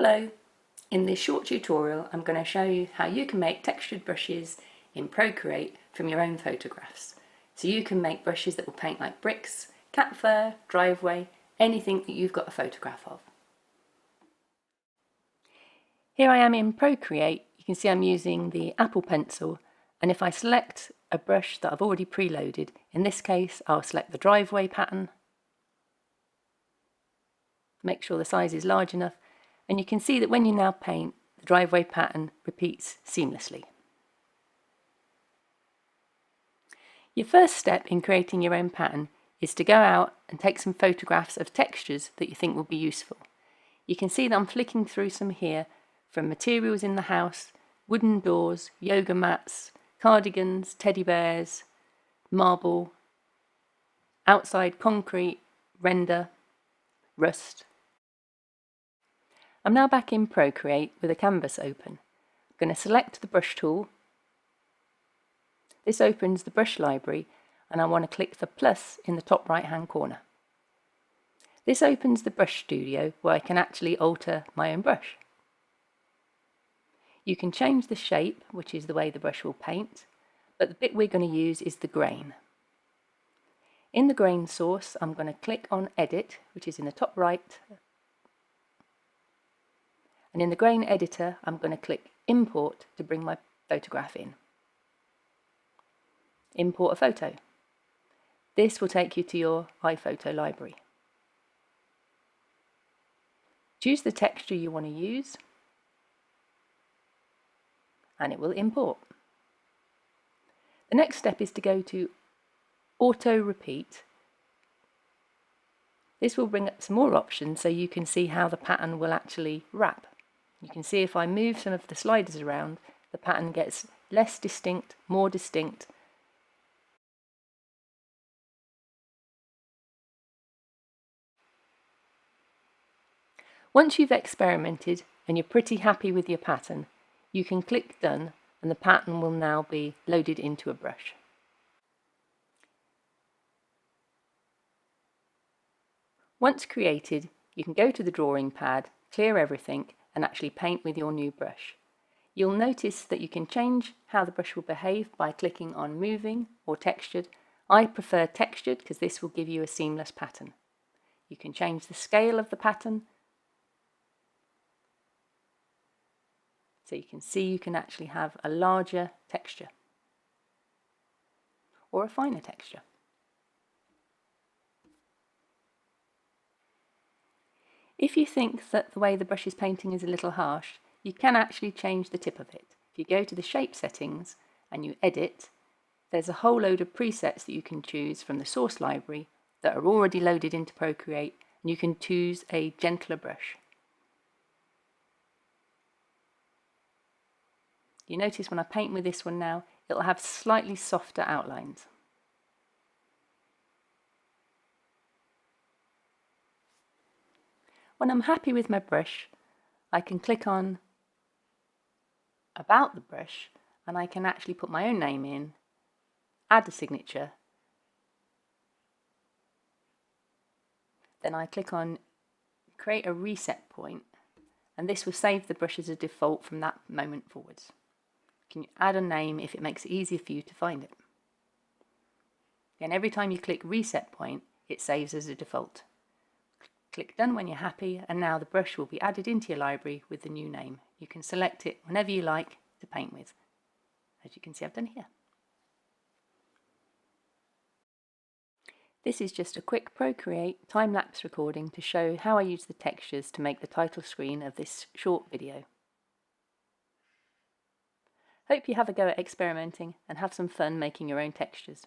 Hello, in this short tutorial I'm going to show you how you can make textured brushes in Procreate from your own photographs. So you can make brushes that will paint like bricks, cat fur, driveway, anything that you've got a photograph of. Here I am in Procreate. You can see I'm using the Apple Pencil, and if I select a brush that I've already preloaded, in this case I'll select the driveway pattern, make sure the size is large enough, and you can see that when you now paint, the driveway pattern repeats seamlessly. Your first step in creating your own pattern is to go out and take some photographs of textures that you think will be useful. You can see that I'm flicking through some here from materials in the house, wooden doors, yoga mats, cardigans, teddy bears, marble, outside concrete, render, rust. I'm now back in Procreate with a canvas open. I'm going to select the brush tool. This opens the brush library and I want to click the plus in the top right hand corner. This opens the brush studio where I can actually alter my own brush. You can change the shape, which is the way the brush will paint, but the bit we're going to use is the grain. In the grain source I'm going to click on Edit, which is in the top right, and in the grain editor I'm going to click Import to bring my photograph in. Import a photo. This will take you to your iPhoto library. Choose the texture you want to use and it will import. The next step is to go to Auto Repeat. This will bring up some more options so you can see how the pattern will actually wrap. You can see if I move some of the sliders around, the pattern gets less distinct, more distinct. Once you've experimented and you're pretty happy with your pattern, you can click Done and the pattern will now be loaded into a brush. Once created, you can go to the drawing pad, clear everything, and actually paint with your new brush. You'll notice that you can change how the brush will behave by clicking on Moving or Textured. I prefer Textured because this will give you a seamless pattern. You can change the scale of the pattern, so you can see you can actually have a larger texture or a finer texture. If you think that the way the brush is painting is a little harsh, you can actually change the tip of it. If you go to the shape settings and you edit, there's a whole load of presets that you can choose from the source library that are already loaded into Procreate, and you can choose a gentler brush. You notice when I paint with this one now, it'll have slightly softer outlines. When I'm happy with my brush, I can click on About the brush and I can actually put my own name in, add a signature, then I click on Create a Reset Point, and this will save the brush as a default from that moment forwards. You can add a name if it makes it easier for you to find it. Again, every time you click Reset Point, it saves as a default. Click Done when you're happy, and now the brush will be added into your library with the new name. You can select it whenever you like to paint with, as you can see I've done here. This is just a quick Procreate time-lapse recording to show how I use the textures to make the title screen of this short video. Hope you have a go at experimenting and have some fun making your own textures.